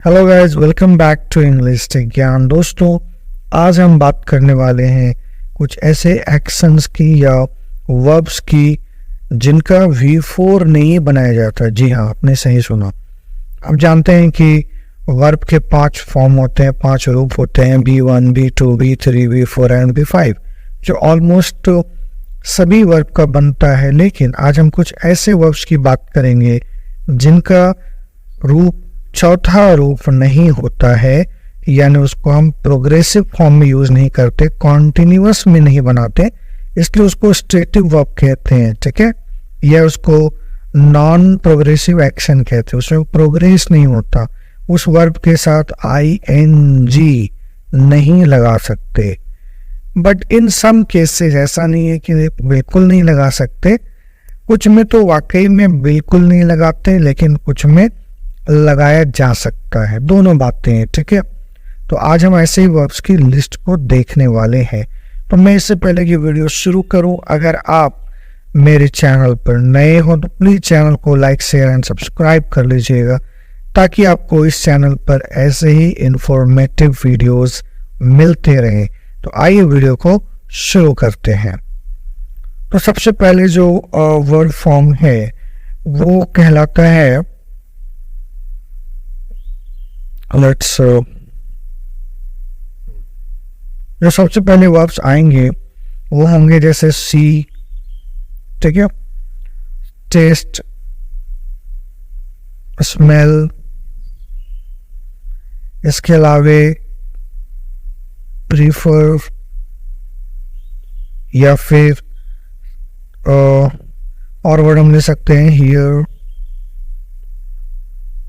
Hello guys, welcome back to English tech ज्ञान। दोस्तों, आज हम बात करने वाले हैं कुछ ऐसे एक्शंस की या वर्ब्स की जिनका V4 नहीं बनाया जाता। जी हाँ, आपने सही सुना। आप जानते हैं कि वर्ब के 5 फॉर्म होते हैं, 5 रूप होते हैं, B1, B2, B3, B4 and B5, जो ऑलमोस्ट सभी वर्ब का बनता है। लेकिन आज हम कुछ ऐसे वर्ब्स की बात करेंगे जिनका रूप चौथा रूप नहीं होता है, यानी उसको हम प्रोग्रेसिव फॉर्म में यूज नहीं करते, कॉन्टिन्यूअस में नहीं बनाते, इसलिए उसको स्ट्रेटिव वर्ब कहते हैं। ठीक है, या उसको नॉन प्रोग्रेसिव एक्शन कहते हैं, उसमें प्रोग्रेस नहीं होता। उस वर्ब के साथ ING नहीं लगा सकते। बट इन सम केसेस ऐसा नहीं है कि बिल्कुल नहीं लगा सकते, कुछ में तो वाकई में बिल्कुल नहीं लगाते, लेकिन कुछ में लगाया जा सकता है। दोनों बातें हैं। ठीक है, तो आज हम ऐसे ही वर्ब्स की लिस्ट को देखने वाले हैं। तो मैं इससे पहले कि वीडियो शुरू करूं, अगर आप मेरे चैनल पर नए हो तो प्लीज चैनल को लाइक, शेयर एंड सब्सक्राइब कर लीजिएगा, ताकि आपको इस चैनल पर ऐसे ही इंफॉर्मेटिव वीडियोस मिलते रहें। तो आइए वीडियो को शुरू करते हैं। तो सबसे पहले जो वर्ब फॉर्म है वो कहलाता है, जो सबसे पहले वर्ब्स आएंगे वो होंगे जैसे सी, ठीक है, टेस्ट, स्मेल, इसके अलावे प्रीफर, या फिर और वर्ड हम ले सकते हैं हियर,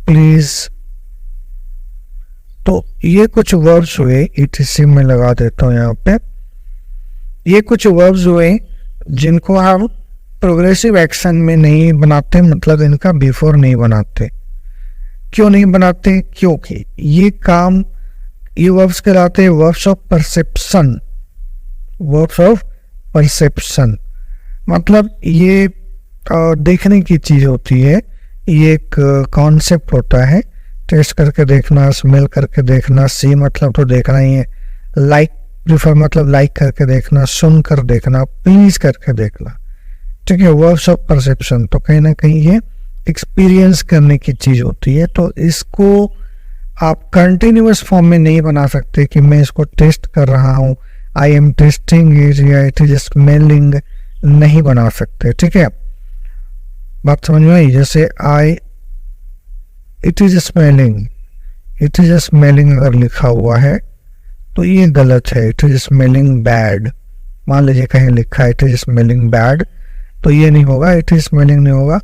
प्लीज। तो ये कुछ वर्ब्स हुए, ETC में लगा देता हूँ यहाँ पे। ये कुछ वर्ब्स हुए जिनको हम प्रोग्रेसिव एक्शन में नहीं बनाते, मतलब इनका बिफोर नहीं बनाते। क्यों नहीं बनाते? क्योंकि ये वर्ब्स कहलाते हैं verbs of perception. Verbs of perception मतलब ये देखने की चीज होती है, ये एक कॉन्सेप्ट होता है। टेस्ट करके देखना, स्मेल करके देखना, सी मतलब तो देखना ही है, लाइक, प्रीफर मतलब लाइक करके देखना, सुन कर देखना, प्लीज करके देखना। ठीक है, वर्ब्स ऑफ परसेप्शन तो कहीं ना कहीं ये एक्सपीरियंस करने की चीज होती है। तो इसको आप कंटिन्यूअस फॉर्म में नहीं बना सकते कि मैं इसको टेस्ट कर रहा हूँ, आई एम टेस्टिंग इट, या इट इज स्मेलिंग, नहीं बना सकते। ठीक है, बात समझ में आई? जैसे इट इज स्मेलिंग अगर लिखा हुआ है तो ये गलत है, इट इज स्मेलिंग बैड। मान लीजिए कहीं लिखा है इट इज स्मेलिंग बैड, तो ये नहीं होगा, इट इज स्मेलिंग नहीं होगा,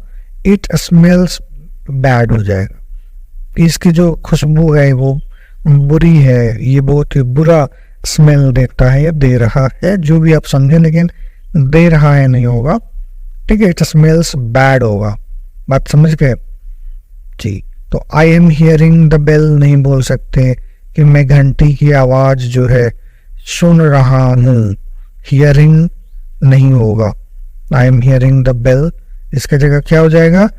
इट स्मेल्स बैड हो जाएगा। इसकी जो खुशबू है वो बुरी है, ये बहुत ही बुरा स्मेल देता है या दे रहा है, जो भी आप समझे, लेकिन दे रहा है नहीं होगा। ठीक है, इट स्मेल्स बैड होगा। बात समझ गए जी? तो I am hearing the bell नहीं बोल सकते कि मैं घंटी की आवाज जो है सुन रहा हूँ, हियरिंग नहीं होगा। I am hearing the bell, इसके जगह क्या हो जाएगा?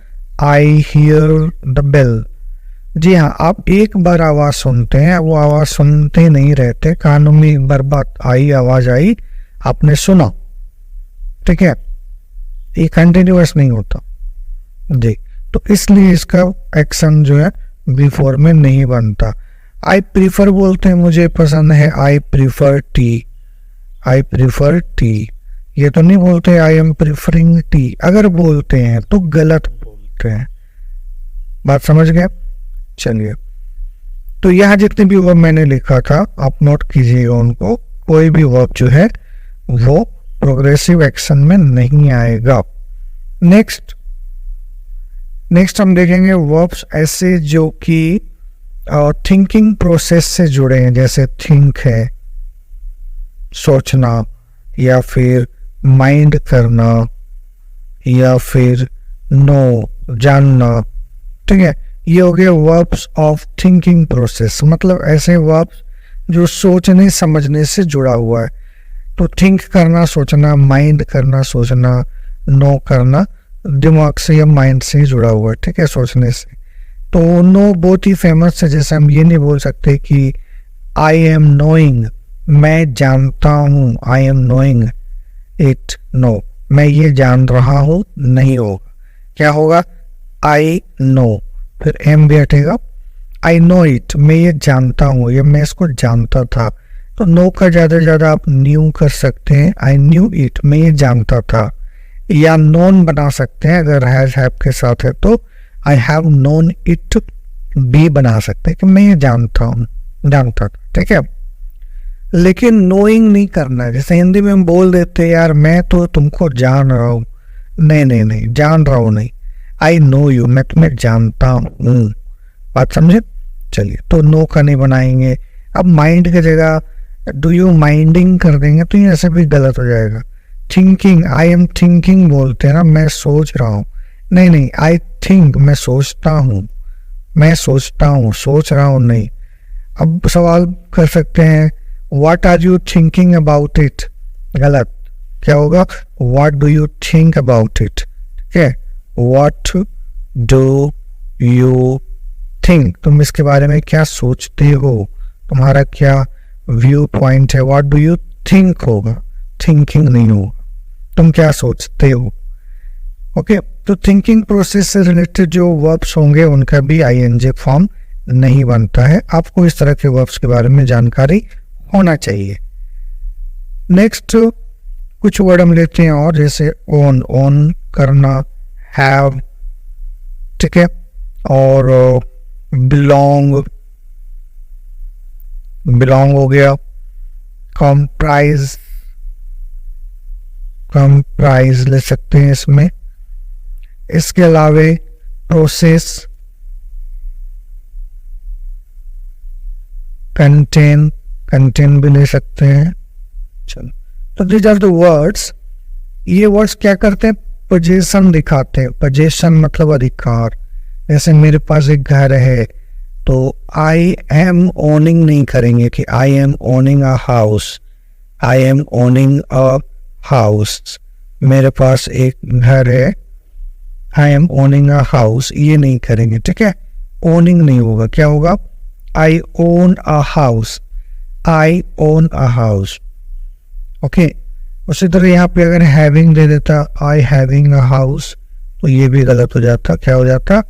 I hear the bell. जी हाँ, आप एक बार आवाज सुनते हैं, वो आवाज सुनते नहीं रहते, कानों में एक बार बात आई, आवाज आई, आपने सुना। ठीक है, ये कंटिन्यूअस नहीं होता जी। तो इसलिए इसका एक्शन जो है बिफोर में नहीं बनता। आई प्रीफर बोलते हैं, मुझे पसंद है, I prefer T, I prefer T. ये तो नहीं बोलते आई एम प्रीफरिंग टी। अगर बोलते हैं तो गलत बोलते हैं। बात समझ गए? चलिए, तो यहाँ जितने भी वर्ब मैंने लिखा था आप नोट कीजिएगा उनको। कोई भी वर्ब जो है वो प्रोग्रेसिव एक्शन में नहीं आएगा। नेक्स्ट हम देखेंगे वर्ब्स ऐसे जो कि थिंकिंग प्रोसेस से जुड़े हैं, जैसे थिंक है सोचना, या फिर माइंड करना, या फिर नो जानना। ठीक है, ये हो गए वर्ब्स ऑफ थिंकिंग प्रोसेस, मतलब ऐसे वर्ब्स जो सोचने समझने से जुड़ा हुआ है। तो थिंक करना, सोचना, माइंड करना, सोचना, नो करना, दिमाग से या माइंड से ही जुड़ा हुआ है। ठीक है, सोचने से। तो नो बहुत ही फेमस है, जैसे हम ये नहीं बोल सकते कि आई एम नोइंग, मैं जानता हूँ, I am knowing it, no, मैं ये जान रहा हूँ नहीं होगा, क्या होगा, आई नो, फिर एम भी हटेगा, आई नो इट, मैं ये जानता हूँ, ये मैं इसको जानता था। तो नो का ज़्यादा से ज़्यादा आप न्यू कर सकते हैं, आई न्यू इट, मैं ये जानता था, या नोन बना सकते हैं अगर हैव के साथ है तो आई हैव नोन इट भी बना सकते हैं कि मैं ये जानता हूँ, जानता था, ठीक है। लेकिन नोइंग नहीं करना है, जैसे हिंदी में हम बोल देते हैं यार मैं तो तुमको जान रहा हूँ, नहीं नहीं नहीं, जान रहा हूँ नहीं, आई नो यू, मैं तुम्हें जानता हूँ, बात समझे। चलिए, तो नो का नहीं बनाएंगे। अब माइंड की जगह डू यू माइंडिंग कर देंगे तो ये ऐसे भी गलत हो जाएगा। थिंकिंग, आई एम थिंकिंग बोलते हैं ना, मैं सोच रहा हूँ, नहीं नहीं, आई थिंक, मैं सोचता हूँ, मैं सोचता हूँ, सोच रहा हूँ नहीं। अब सवाल कर सकते हैं what are you thinking about it, गलत, क्या होगा, what do you think about it, ठीक है, व्हाट डू यू थिंक, तुम इसके बारे में क्या सोचते हो, तुम्हारा क्या व्यू पॉइंट है, व्हाट डू यू थिंक होगा, थिंकिंग नहीं होगा, तुम क्या सोचते हो। ओके, तो थिंकिंग प्रोसेस से रिलेटेड जो वर्ब्स होंगे उनका भी आईएनजी फॉर्म नहीं बनता है। आपको इस तरह के वर्ब्स के बारे में जानकारी होना चाहिए। नेक्स्ट कुछ वर्ड हम लेते हैं और, जैसे ओन, ओन करना, हैव, ठीक है, और बिलोंग, बिलोंग हो गया, कंप्राइज, कंप्राइज ले सकते हैं इसमें। इसके अलावे प्रोसेस, कंटेन, कंटेन भी ले सकते हैं। चलो, तो दीज आर द वर्ड्स। ये वर्ड्स क्या करते हैं, पोजीशन दिखाते हैं। पोजीशन मतलब अधिकार। जैसे मेरे पास एक घर है तो आई एम ओनिंग नहीं करेंगे कि I am owning a house, I am owning a house, मेरे पास एक घर है, I am owning a house, ये नहीं करेंगे, ठीक है, ओनिंग नहीं होगा, क्या होगा, I own a house, I own a house. Okay, उसी तरह यहाँ पे अगर हैविंग दे देता, आई हैविंग अ हाउस, तो ये भी गलत हो जाता, क्या हो जाता,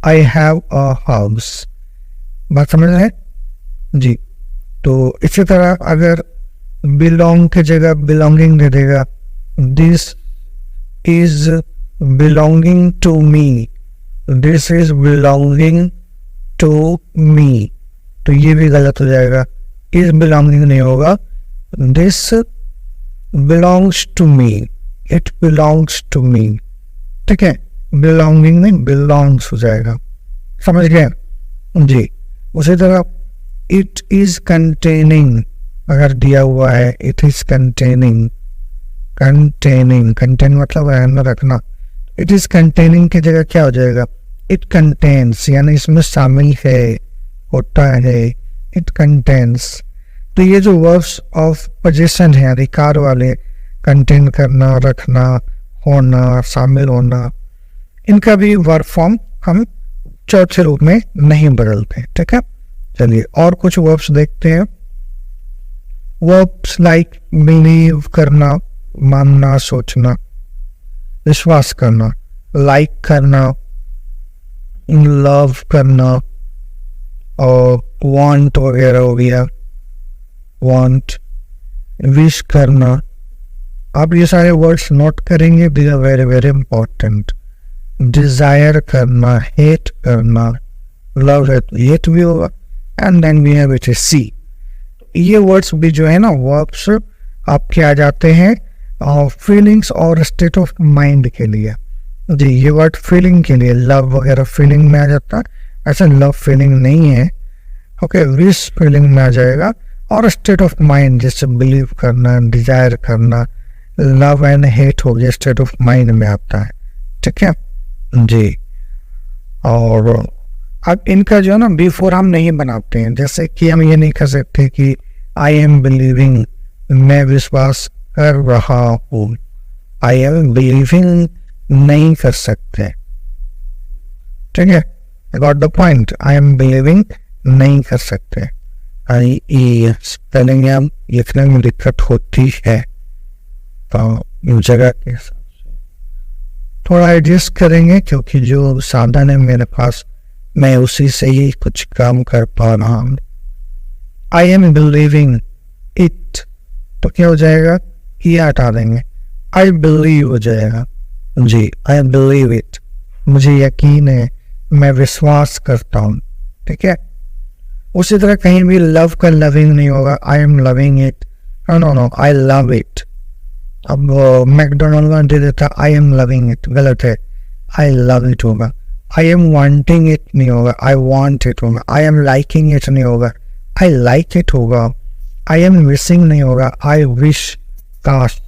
आई हैव अ हाउस। बात समझ रहे हैं जी। तो इसी तरह अगर बिलोंग की जगह बिलोंगिंग दे देगा, this is belonging to me, this is belonging to me, तो ये भी गलत हो जाएगा, इज बिलोंगिंग नहीं होगा, this belongs to me, it belongs to me, ठीक है, बिलोंगिंग नहीं बिलोंग्स हो जाएगा, समझ गए जी। उसी तरह इट इज कंटेनिंग, अगर दिया हुआ है it is containing, containing, contain मतलब रहना रखना, इट इज कंटेनिंग की जगह क्या हो जाएगा, इट कंटेन्स, यानी इसमें शामिल है, होता है, इट कंटेन्स। तो ये जो वर्ब्स ऑफ पोजीशन है, अधिकार वाले, कंटेन करना, रखना, होना, शामिल होना, इनका भी वर्ब फॉर्म हम चौथे रूप में नहीं बदलते, ठीक है। चलिए और कुछ वर्ब्स देखते हैं। वर्ब्स लाइक बिलीव करना, मानना, सोचना, विश्वास करना, लाइक करना, लव करना, और वांट वगैरह हो गया, वांट, विश करना। आप ये सारे वर्ड्स नोट करेंगे, these are very very important. Desire करना, हेट करना, लव है तो हेट भी होगा, and then we have it ए सी। ये वर्ड्स भी जो है ना वर्ब्स आपके आ जाते हैं फीलिंग्स और स्टेट ऑफ माइंड के लिए जी। ये वर्ड फीलिंग के लिए, लव वगैरह फीलिंग में आ जाता है, ऐसा लव फीलिंग नहीं है, ओके, विश फीलिंग में आ जाएगा, और स्टेट ऑफ माइंड जैसे बिलीव करना, डिजायर करना, लव एंड हेट हो गया, स्टेट ऑफ माइंड में आता है, ठीक है जी। और अब इनका जो है ना बिफोर हम नहीं बनाते हैं, जैसे कि हम ये नहीं कर सकते कि आई एम बिलीविंग, मैं विश्वास कर रहा हूँ, आई एम बिलीविंग नहीं कर सकते, ठीक है। Got the point. I am believing नहीं कर सकते, आई ई स्पेलिंग या लिखने में दिक्कत होती है, तो जगह के हिसाब से थोड़ा एडजस्ट करेंगे, क्योंकि जो साधन है मेरे पास मैं उसी से ही कुछ काम कर पा रहा हूँ। आई एम बिलीविंग इट, तो क्या हो जाएगा, ये हटा देंगे, आई बिलीव हो जाएगा। जी, आई बिलीव इट, मुझे यकीन है, मैं विश्वास करता हूँ। ठीक है, उसी तरह कहीं भी लव का लविंग नहीं होगा, I am loving it, no I love it. अब मैकडोनल्ड में दे देता आई एम लविंग इट, गलत है, आई लव इट होगा। आई एम वांटिंग इट नहीं होगा, आई वांट इट होगा। आई एम लाइकिंग इट नहीं होगा, आई लाइक इट होगा। आई एम विशिंग नहीं होगा, आई विश, काश,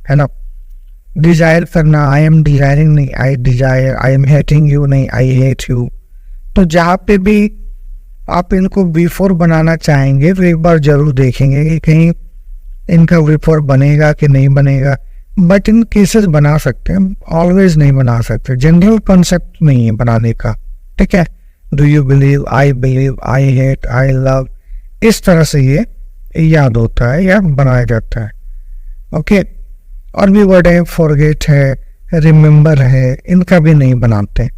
है ना। डिजायर करना, आई एम डिजायरिंग नहीं, आई Dzire. I am hating you नहीं, आई हेट यू। तो जहाँ पे भी आप इनको V4 बनाना चाहेंगे तो एक बार जरूर देखेंगे कि कहीं इनका V4 बनेगा कि नहीं बनेगा। बट इन केसेस बना सकते हैं, ऑलवेज नहीं बना सकते, जनरल कॉन्सेप्ट नहीं है बनाने का। ठीक है, do you believe, I believe, I hate, I love, इस तरह से ये याद होता है या बनाया जाता है। ओके, और भी वर्ड है, फॉरगेट है, रिमेम्बर है, इनका भी नहीं बनाते।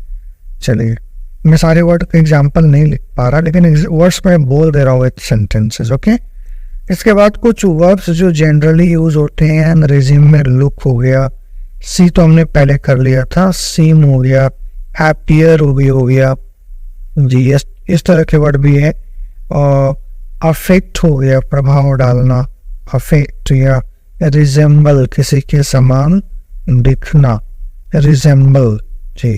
चलिए, मैं सारे वर्ड का एग्जाम्पल नहीं लिख पा रहा, लेकिन वर्ड्स मैं बोल दे रहा हूँ विथ सेंटेंसेस। ओके, इसके बाद कुछ वर्ब्स जो जनरली यूज होते हैं रिज्यूम में, लुक हो गया, सी तो हमने पहले कर लिया था, सीम हो गया, हैप्पियर हो गया जी, इस तरह के वर्ड भी है। और अफेक्ट हो गया, प्रभाव डालना, अफेक्ट, या रिजेंबल, किसी के समान दिखना, रिजेंबल जी।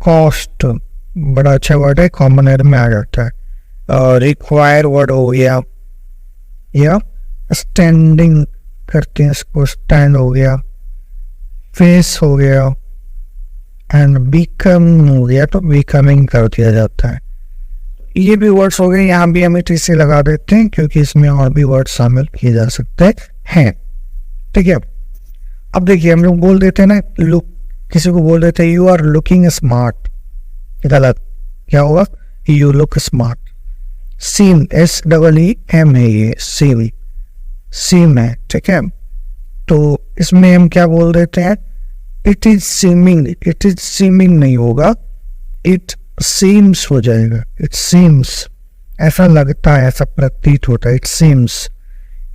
कॉस्ट बड़ा अच्छा वर्ड है, कॉमन एयर में आ जाता है। रिक्वायर वर्ड हो गया, या स्टैंडिंग करते हैं इसको, स्टैंड हो गया। फेस हो गया, एंड बिकम हो गया, तो बिकमिंग कर दिया जाता है। ये भी वर्ड्स हो गए, यहाँ भी हम टीसी लगा देते हैं क्योंकि इसमें और भी वर्ड शामिल किए जा सकते हैं। ठीक है, अब देखिए हम लोग बोल देते हैं ना लुक, किसी को बोल देते हैं यू आर लुकिंग स्मार्ट, गलत, क्या होगा, you look smart. Seem, SEEM है ये, सीम है। ठीक है, तो इसमें हम क्या बोल देते हैं, इट इज सीमिंग नहीं होगा, इट सीम्स हो जाएगा। इट सीम्स, ऐसा लगता है, ऐसा प्रतीत होता है, it seems.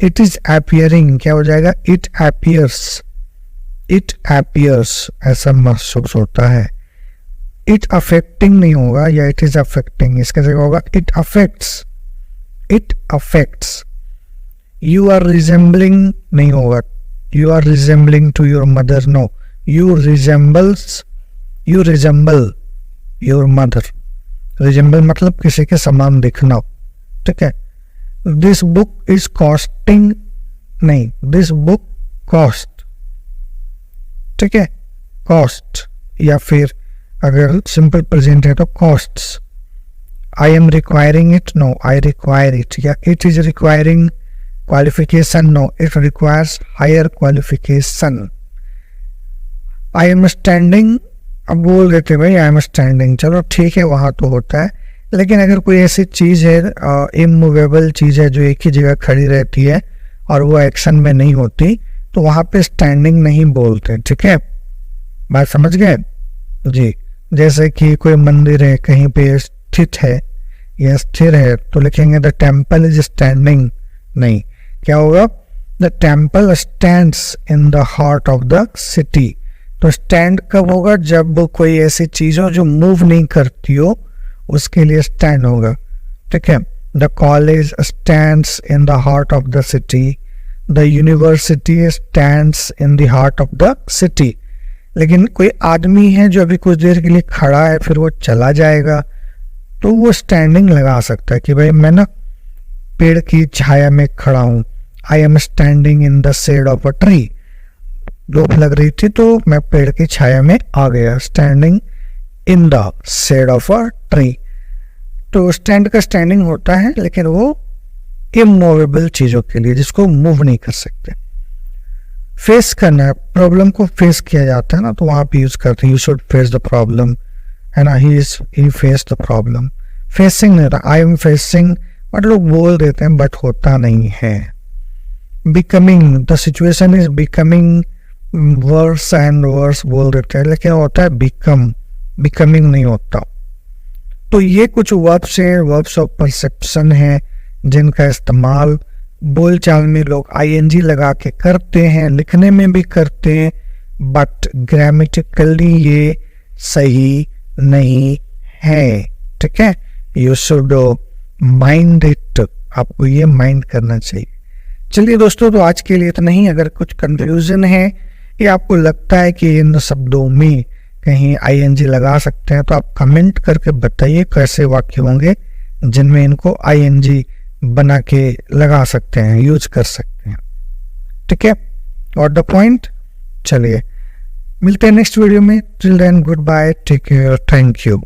It is appearing, क्या हो जाएगा, इट अपीयर्स, ऐसा महसूस होता है। इट अफेक्टिंग नहीं होगा, या इट इज अफेक्टिंग, इसका जगह होगा it affects. You are resembling नहीं होगा, you are resembling to your mother, no, you resemble your mother. Resemble मतलब किसी के समान दिखना। ठीक है, दिस बुक इज कॉस्टिंग नहीं, दिस बुक कॉस्ट। ठीक है, कॉस्ट, या फिर अगर सिंपल प्रेजेंट है तो costs. I am requiring it, no, I require it. या it is requiring qualification, no, it requires higher qualification. I am standing, अब बोल देते भाई आई एम स्टैंडिंग, चलो ठीक है, वहाँ तो होता है। लेकिन अगर कोई ऐसी चीज़ है, इमूवेबल चीज़ है जो एक ही जगह खड़ी रहती है और वो एक्शन में नहीं होती, तो वहाँ पे स्टैंडिंग नहीं बोलते। ठीक है, बात समझ गए जी। जैसे कि कोई मंदिर है कहीं पे स्थित है या स्थिर है, तो लिखेंगे द टेम्पल इज स्टैंडिंग, नहीं, क्या होगा, the temple stands in the heart of the city. तो स्टैंड कब होगा, जब कोई ऐसी चीज हो जो मूव नहीं करती हो, उसके लिए स्टैंड होगा। ठीक है, the college stands in the heart of the city, the university stands in the heart of the city. लेकिन कोई आदमी है जो अभी कुछ देर के लिए खड़ा है, फिर वो चला जाएगा, तो वो स्टैंडिंग लगा सकता है कि भाई मैं ना पेड़ की छाया में खड़ा हूँ, I am standing in the shade of a tree. धूप लग रही थी तो मैं पेड़ की छाया में आ गया, standing in the shade of a tree. तो स्टैंड का स्टैंडिंग होता है, लेकिन वो इमूवेबल चीजों के लिए जिसको मूव नहीं कर सकते। फेस करना है, प्रॉब्लम को फेस किया जाता है ना, तो वहां पे यूज करते हैं, you should face the problem, है ना, ही फेस द प्रॉब्लम। फेसिंग नहीं था, आई एम फेसिंग, बट लोग बोल देते हैं बट होता नहीं है। Becoming, the situation is becoming worse and worse बोल देते हैं, लेकिन होता है बिकमिंग नहीं होता। तो ये कुछ वर्ब्स हैं, वर्ब्स ऑफ परसेप्शन है, जिनका इस्तेमाल बोलचाल में लोग आईएनजी लगा के करते हैं, लिखने में भी करते हैं, बट ग्रामेटिकली ये सही नहीं है। ठीक है, यू शुड माइंड इट, आपको ये माइंड करना चाहिए। चलिए दोस्तों, तो आज के लिए इतना ही। अगर कुछ कंफ्यूजन है या आपको लगता है कि इन शब्दों में कहीं आईएनजी लगा सकते हैं, तो आप कमेंट करके बताइए कैसे वाक्य होंगे जिनमें इनको आईएनजी बना के लगा सकते हैं, यूज कर सकते हैं। ठीक है, और द पॉइंट। चलिए मिलते हैं नेक्स्ट वीडियो में। Till then good bye, take care, thank you.